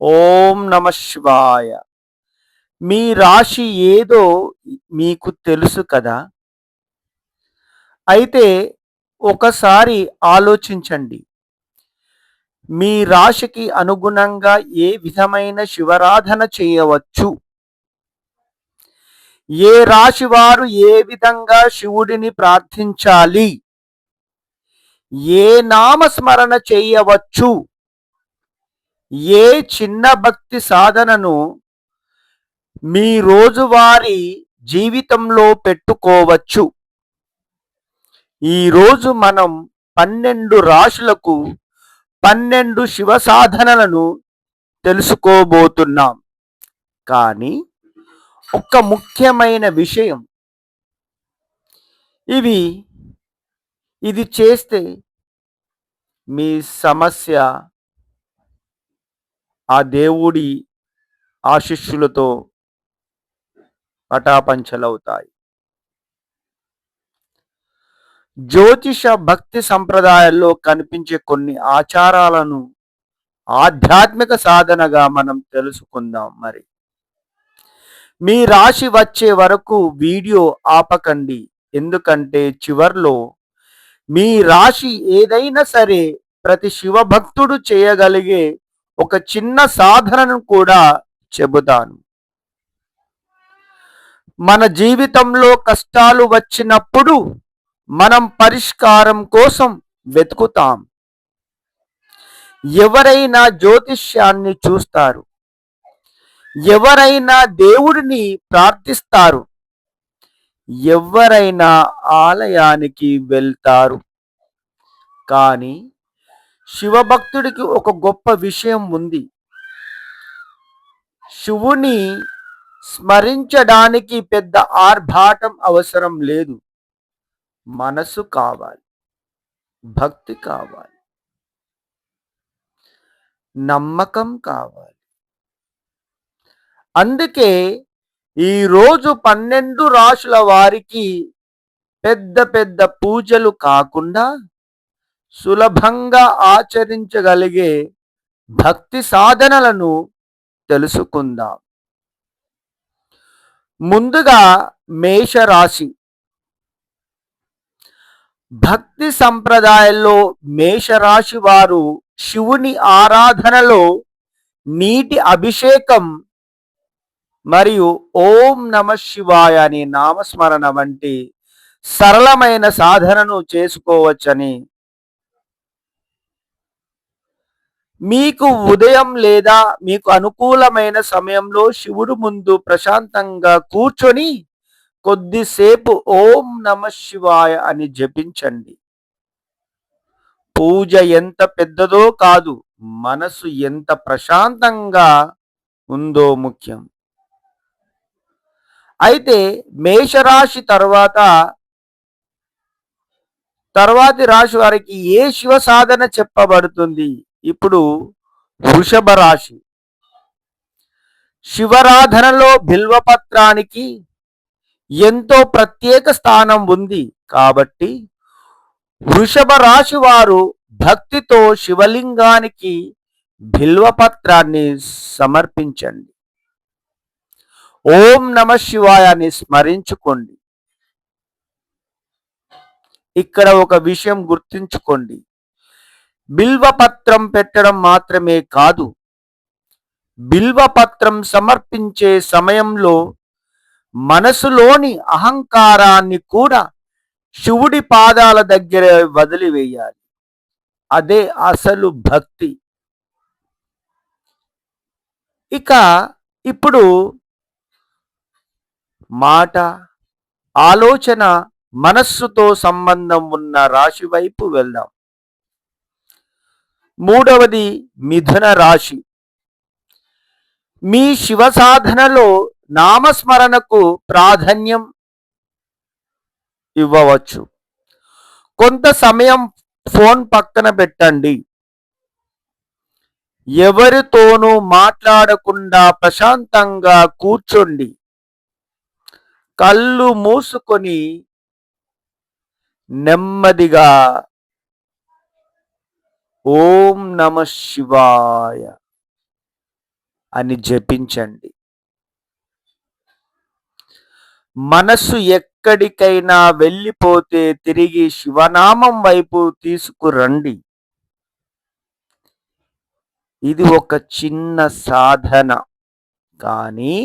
ఓం నమ శివాయ. మీ రాశి ఏదో మీకు తెలుసు కదా? అయితే ఒకసారి ఆలోచించండి. మీ రాశికి అనుగుణంగా ఏ విధమైన శివారాధన చేయవచ్చు? ఏ రాశి వారు ఏ విధంగా శివుడిని ప్రార్థించాలి? ఏ నామస్మరణ చేయవచ్చు? ఏ చిన్న భక్తి సాధనను మీ రోజువారీ జీవితంలో పెట్టుకోవచ్చు? ఈరోజు మనం 12 రాశులకు 12 శివ సాధనలను తెలుసుకోబోతున్నాం. కానీ ఒక ముఖ్యమైన విషయం, ఇవి ఇది చేస్తే మీ సమస్య ఆ దేవుడి ఆశీస్సులతో పటాపంచలవుతాయి. జ్యోతిష భక్తి సంప్రదాయాల్లో కనిపించే కొన్ని ఆచారాలను ఆధ్యాత్మిక సాధనగా మనం తెలుసుకుందాం. మరి మీ రాశి వచ్చే వరకు వీడియో ఆపకండి, ఎందుకంటే చివర్లో మీ రాశి ఏదైనా సరే ప్రతి శివభక్తుడు చేయగలిగే ఒక చిన్న సాధనను కూడా చెబుతాను. మన జీవితంలో కష్టాలు వచ్చినప్పుడు మనం పరిష్కారం కోసం వెతుకుతాం. ఎవరైనా జ్యోతిష్యాన్ని చూస్తారు, ఎవరైనా దేవుడిని ప్రార్థిస్తారు, ఎవరైనా ఆలయానికి వెళ్తారు. కానీ శివభక్తుడికి ఒక గొప్ప విషయం ఉంది. శివుని స్మరించడానికి పెద్ద ఆర్భాటం అవసరం లేదు. మనసు కావాలి, భక్తి కావాలి, నమ్మకం కావాలి. అందుకే ఈరోజు 12 రాశుల వారికి పెద్ద పెద్ద పూజలు కాకుండా సులభంగా ఆచరించగలిగే భక్తి సాధనలను తెలుసుకుందాం. ముందుగా మేషరాశి. భక్తి సంప్రదాయంలో మేషరాశి వారు శివుని ఆరాధనలో నీటి అభిషేకం మరియు ఓం నమ శివాయ అనే నామస్మరణ వంటి సరళమైన సాధనను చేసుకోవచ్చని, మీకు ఉదయం లేదా మీకు అనుకూలమైన సమయంలో శివుడు ముందు ప్రశాంతంగా కూర్చొని కొద్దిసేపు ఓం నమ శివాయ అని జపించండి. పూజ ఎంత పెద్దదో కాదు, మనసు ఎంత ప్రశాంతంగా ఉందో ముఖ్యం. అయితే మేషరాశి తర్వాతి రాశి వారికి ఏ శివ సాధన చెప్పబడుతుంది? ఇప్పుడు వృషభ రాశి. శివరాధనలో బిల్వపత్రానికి ఎంతో ప్రత్యేక స్థానం ఉంది. కాబట్టి వృషభ రాశి వారు భక్తితో శివలింగానికి బిల్వపత్రాన్ని సమర్పించండి. ఓం నమ శివాయని స్మరించుకోండి. ఇక్కడ ఒక విషయం గుర్తుంచుకోండి, బిల్వపత్రం పెట్టడం మాత్రమే కాదు, బిల్వపత్రం సమర్పించే సమయంలో మనసులోని అహంకారాన్ని కూడా శివుడి పాదాల దగ్గర వదిలివేయాలి. అదే అసలు భక్తి. ఇక ఇప్పుడు మాట, ఆలోచన, మనస్సుతో సంబంధం ఉన్న రాశి వైపు వెళ్దాం. మూడవది మిథున రాశి. మీ శివ సాధనలో నామస్మరణకు ప్రాధాన్యం ఇవ్వవచ్చు. కొంత సమయం ఫోన్ పక్కన పెట్టండి. ఎవరితోనూ మాట్లాడకుండా ప్రశాంతంగా కూర్చోండి. కళ్ళు మూసుకొని నెమ్మదిగా ఓం నమ శివాయ, అని జపించండి. మనస్సు ఎక్కడికైనా వెళ్ళిపోతే తిరిగి శివనామం వైపు తీసుకురండి. ఇది ఒక చిన్న సాధన, కానీ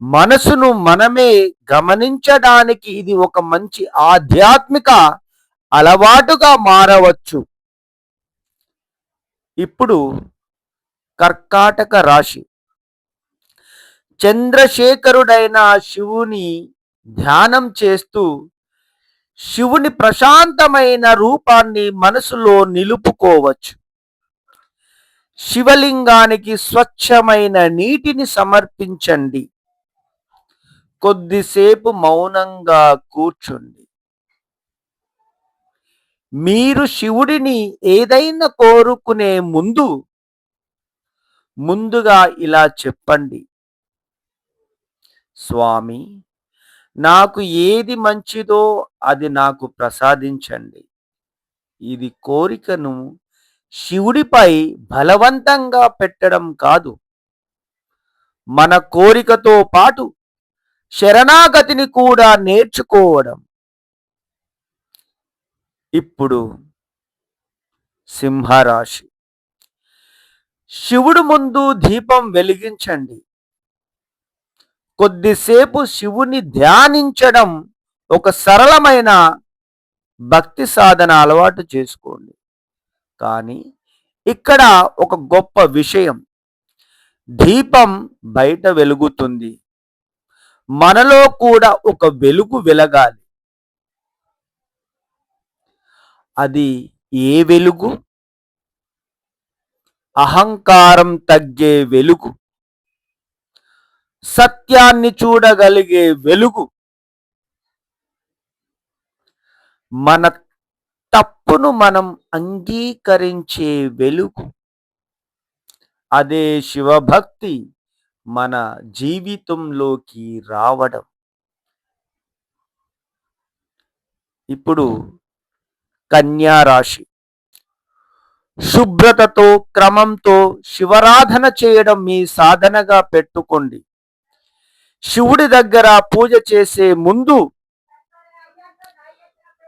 మనసును మనమే గమనించడానికి ఇది ఒక మంచి ఆధ్యాత్మిక అలవాటుగా మారవచ్చు. ఇప్పుడు కర్కాటక రాశి. చంద్రశేఖరుడైన శివుని ధ్యానం చేస్తూ శివుని ప్రశాంతమైన రూపాన్ని మనసులో నిలుపుకోవచ్చు. శివలింగానికి స్వచ్ఛమైన నీటిని సమర్పించండి. కొద్దిసేపు మౌనంగా కూర్చోండి. మీరు శివుడిని ఏదైనా కోరుకునే ముందుగా ఇలా చెప్పండి: స్వామి, నాకు ఏది మంచిదో అది నాకు ప్రసాదించండి. ఇది కోరికను శివుడిపై బలవంతంగా పెట్టడం కాదు, మన కోరికతో పాటు శరణాగతిని కూడా నేర్చుకోవడం. ఇప్పుడు సింహరాశి. శివుడు ముందు దీపం వెలిగించండి. కొద్దిసేపు శివుని ధ్యానించడం ఒక సరళమైన భక్తి సాధన అలవాటు చేసుకోండి. కానీ ఇక్కడ ఒక గొప్ప విషయం: దీపం బయట వెలుగుతుంది, మనలో కూడా ఒక వెలుగు వెలగాలి. అది ఏ వెలుగు? అహంకారం తగ్గే వెలుగు, సత్యాన్ని చూడగలిగే వెలుగు, మన తప్పును మనం అంగీకరించే వెలుగు. అదే శివభక్తి మన జీవితంలోకి రావడం. ఇప్పుడు కన్యా రాశి. శుభ్రతతో క్రమంతో శివారాధన చేయడం మీ సాధనగా పెట్టుకోండి. శివుడి దగ్గర పూజ చేసే ముందు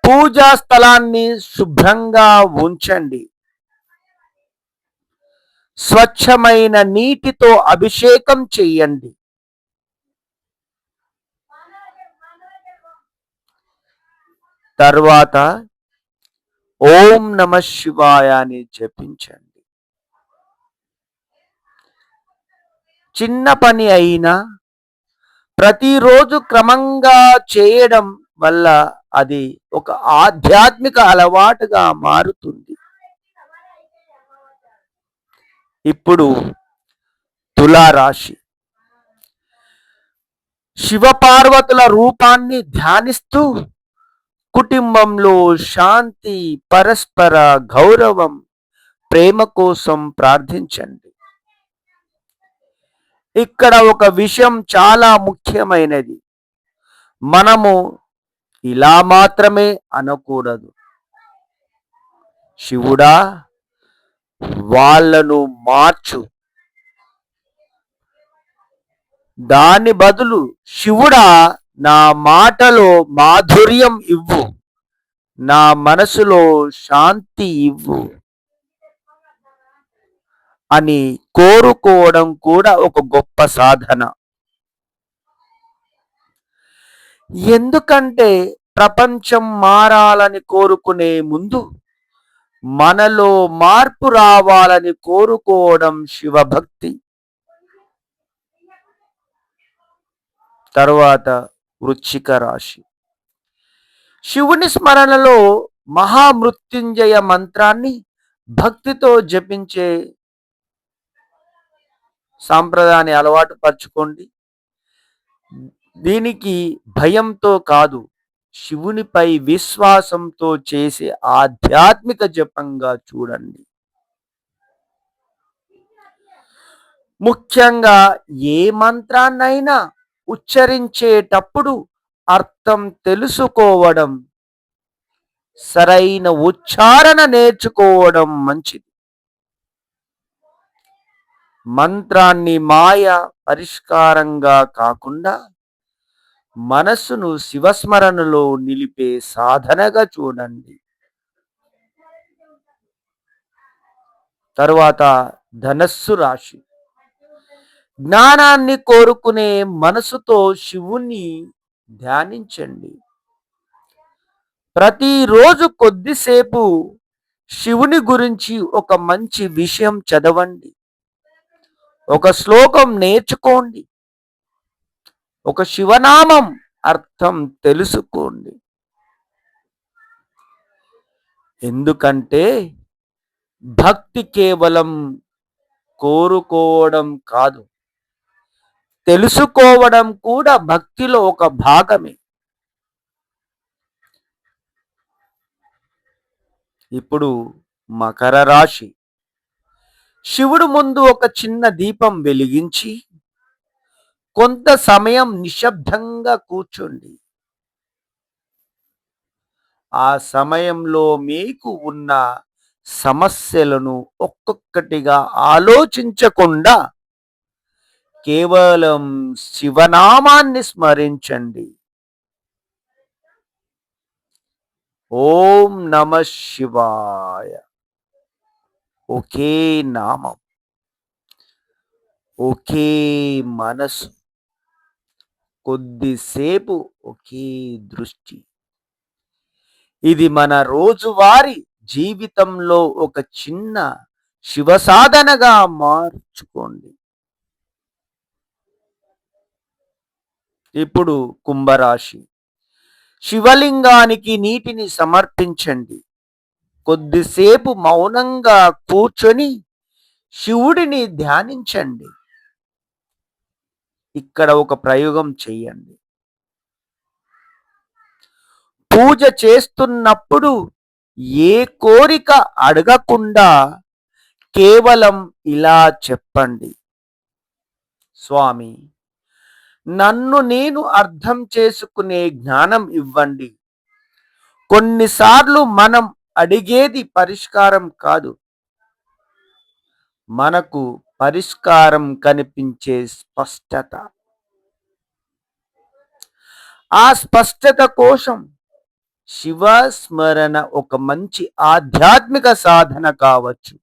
పూజా స్థలాన్ని శుభ్రంగా ఉంచండి. స్వచ్ఛమైన నీటితో అభిషేకం చేయండి. తర్వాత ఓం నమ శివాయ అని జపించండి. చిన్న పని అయినా ప్రతిరోజు క్రమంగా చేయడం వల్ల అది ఒక ఆధ్యాత్మిక అలవాటుగా మారుతుంది. ఇప్పుడు తులారాశి. శివపార్వతుల రూపాన్ని ధ్యానిస్తూ కుటుంబంలో శాంతి, పరస్పర గౌరవం, ప్రేమ కోసం ప్రార్థించండి. ఇక్కడ ఒక విషయం చాలా ముఖ్యమైనది: మనము ఇలా మాత్రమే అనకూడదు, శివుడా వాళ్ళను మార్చు. దాని బదులు శివుడా నా మాటలో మాధుర్యం ఇవ్వు, నా మనసులో శాంతి ఇవ్వు అని కోరుకోవడం కూడా ఒక గొప్ప సాధన. ఎందుకంటే ప్రపంచం మారాలని కోరుకునే ముందు మనలో మార్పు రావాలని కోరుకోవడం శివభక్తి. తరువాత వృశ్చిక రాశి. శివుని స్మరణలో మహామృత్యుంజయ మంత్రాన్ని భక్తితో జపించే సాంప్రదాయాన్ని అలవాటు పరచుకోండి. దీనికి భయంతో కాదు, శివునిపై విశ్వాసంతో చేసే ఆధ్యాత్మిక జపంగా చూడండి. ముఖ్యంగా ఏ మంత్రాన్నైనా ఉచ్చరించేటప్పుడు అర్థం తెలుసుకోవడం, సరైన ఉచ్చారణ నేర్చుకోవడం మంచిది. మంత్రాన్ని మాయ పరిష్కారంగా కాకుండా మనస్సును శివస్మరణలో నిలిపే సాధనగా చూడండి. తరువాత ధనస్సు రాశి. జ్ఞానాన్ని కోరుకునే మనసుతో శివుని ధ్యానించండి. ప్రతిరోజు కొద్దిసేపు శివుని గురించి ఒక మంచి విషయం చదవండి. ఒక శ్లోకం నేర్చుకోండి. ఒక శివనామం అర్థం తెలుసుకోండి. ఎందుకంటే భక్తి కేవలం కోరుకోవడం కాదు, తెలుసుకోవడం కూడా భక్తిలో ఒక భాగమే. ఇప్పుడు మకర రాశి. శివుడు ముందు ఒక చిన్న దీపం వెలిగించి కొంత సమయం నిశ్శబ్దంగా కూర్చోండి. ఆ సమయంలో మీకు ఉన్న సమస్యలను ఒక్కొక్కటిగా ఆలోచించకుండా కేవలం శివనామాన్ని స్మరించండి. ఓం నమ శివాయ. ఒకే నామం, ఒకే మనసు, కొద్దిసేపు ఒకే దృష్టి. ఇది మన రోజువారీ జీవితంలో ఒక చిన్న శివ సాధనగా మార్చుకోండి. ఇప్పుడు కుంభరాశి. శివలింగానికి నీటిని సమర్పించండి. కొద్దిసేపు మౌనంగా కూర్చొని శివుడిని ధ్యానించండి. ఇక్కడ ఒక ప్రయోగం చేయండి. పూజ చేస్తున్నప్పుడు ఏ కోరిక అడగకుండా కేవలం ఇలా చెప్పండి: స్వామి, నన్ను నేను అర్థం చేసుకునే జ్ఞానం ఇవ్వండి. కొన్నిసార్లు మనం అడిగేది పరిష్కారం కాదు, మనకు పరిష్కారం కనిపించే స్పష్టత. ఆ స్పష్టత కోసం శివ స్మరణ ఒక మంచి ఆధ్యాత్మిక సాధన కావచ్చు.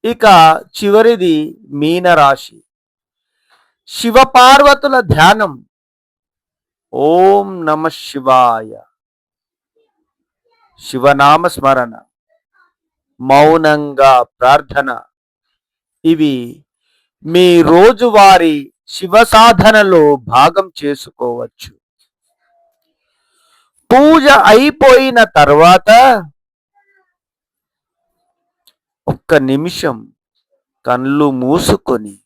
ఇక చివరిది మీనరాశి. శివపార్వతుల ధ్యానం. ఓం నమ శివాయ, శివనామ స్మరణ, మౌనంగా ప్రార్థన, ఇవి మీ రోజువారీ శివ సాధనలో భాగం చేసుకోవచ్చు. పూజ అయిపోయిన తర్వాత ఒక్క నిమిషం కళ్ళు మూసుకొని,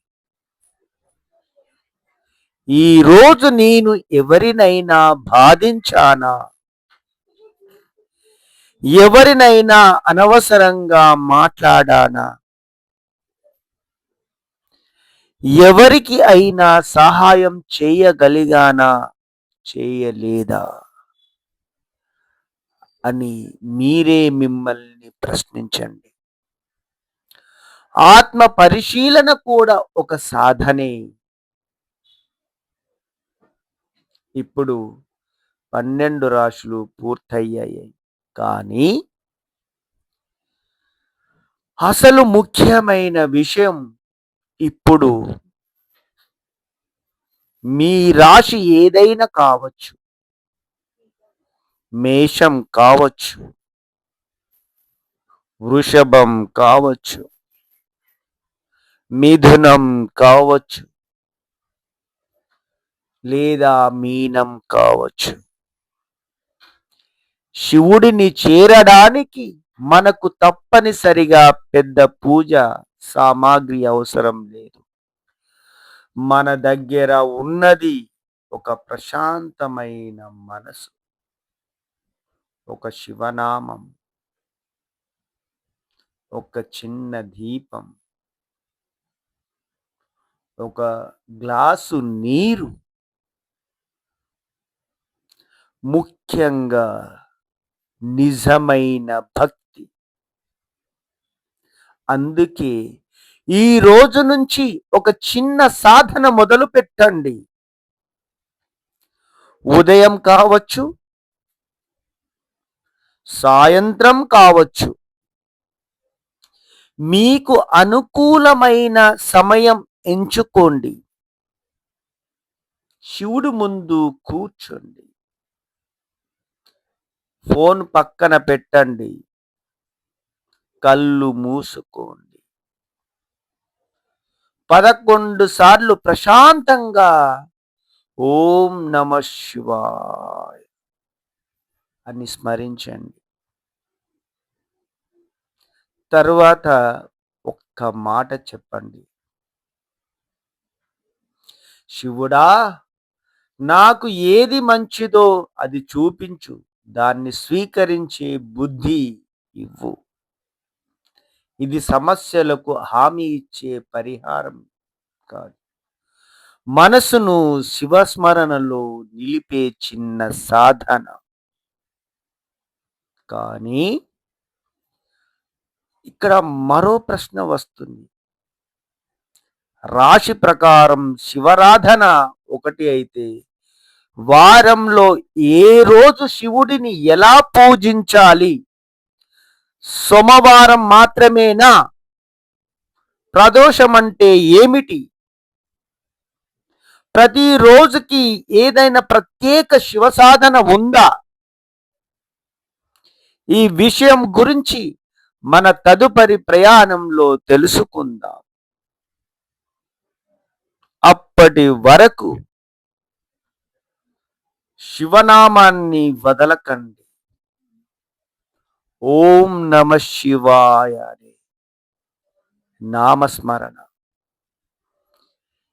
ఈరోజు నేను ఎవరినైనా బాధించానా, ఎవరినైనా అనవసరంగా మాట్లాడానా, ఎవరికి అయినా సహాయం చేయగలిగానా, చేయలేదా అని మీరే మిమ్మల్ని ప్రశ్నించండి. ఆత్మ పరిశీలన కూడా ఒక సాధనే. ఇప్పుడు 12 రాశులు పూర్తయ్యాయి. కానీ అసలు ముఖ్యమైన విషయం ఇప్పుడు మీ రాశి ఏదైనా కావచ్చు, మేషం కావచ్చు, వృషభం కావచ్చు, మిథునం కావచ్చు, లేదా మీనం కావచ్చు. శివుడిని చేరడానికి మనకు తప్పనిసరిగా పెద్ద పూజ సామాగ్రి అవసరం లేదు. మన దగ్గర ఉన్నది ఒక ప్రశాంతమైన మనసు, ఒక శివనామం, ఒక చిన్న దీపం, ఒక గ్లాసు నీరు, ముఖ్యంగా నిజమైన భక్తి. అందుకే ఈ రోజు నుంచి ఒక చిన్న సాధన మొదలు పెట్టండి. ఉదయం కావచ్చు, సాయంత్రం కావచ్చు, మీకు అనుకూలమైన సమయం ఎంచుకోండి. శివుడు ముందు కూర్చోండి. ఫోన్ పక్కన పెట్టండి. కళ్ళు మూసుకోండి. 11 సార్లు ప్రశాంతంగా ఓం నమ శివాయ అని స్మరించండి. తరువాత ఒక్క మాట చెప్పండి. శివుడా, నాకు ఏది మంచిదో అది చూపించు. దాన్ని స్వీకరించే బుద్ధి ఇవ్వు. ఇది సమస్యలకు హామీ ఇచ్చే పరిహారం కాదు. మనసును శివస్మరణలో నిలిపే చిన్న సాధన. కానీ ఇక్కడ మరో ప్రశ్న వస్తుంది. రాశి ప్రకారం శివరాధన ఒకటి అయితే, వారంలో ఏ రోజు శివుడిని ఎలా పూజించాలి? సోమవారం మాత్రమేనా? ప్రదోషం అంటే ఏమిటి? ప్రతి రోజుకి ఏదైనా ప్రత్యేక శివ సాధన ఉందా? ఈ విషయం గురించి మన తదుపరి ప్రయాణంలో తెలుసుకుందాం. అప్పటి వరకు శివనామాన్ని వదలకండి. ఓం నమ శివాయ అనే నామస్మరణ.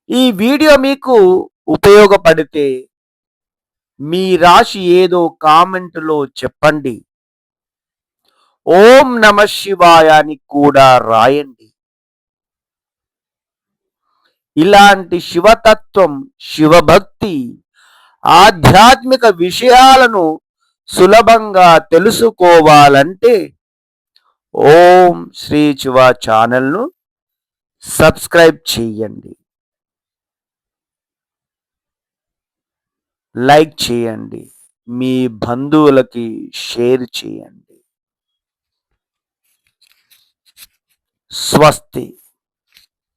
ఈ వీడియో మీకు ఉపయోగపడితే మీ రాశి ఏదో కామెంటులో చెప్పండి. ఓం నమ శివాయ అని కూడా రాయండి. ఇలాంటి శివతత్వం, శివభక్తి, ఆధ్యాత్మిక విషయాలను సులభంగా తెలుసుకోవాలంటే ఓం శ్రీ శివ ఛానల్ను సబ్స్క్రైబ్ చేయండి, లైక్ చేయండి, మీ బంధువులకి షేర్ చేయండి. స్వస్తి.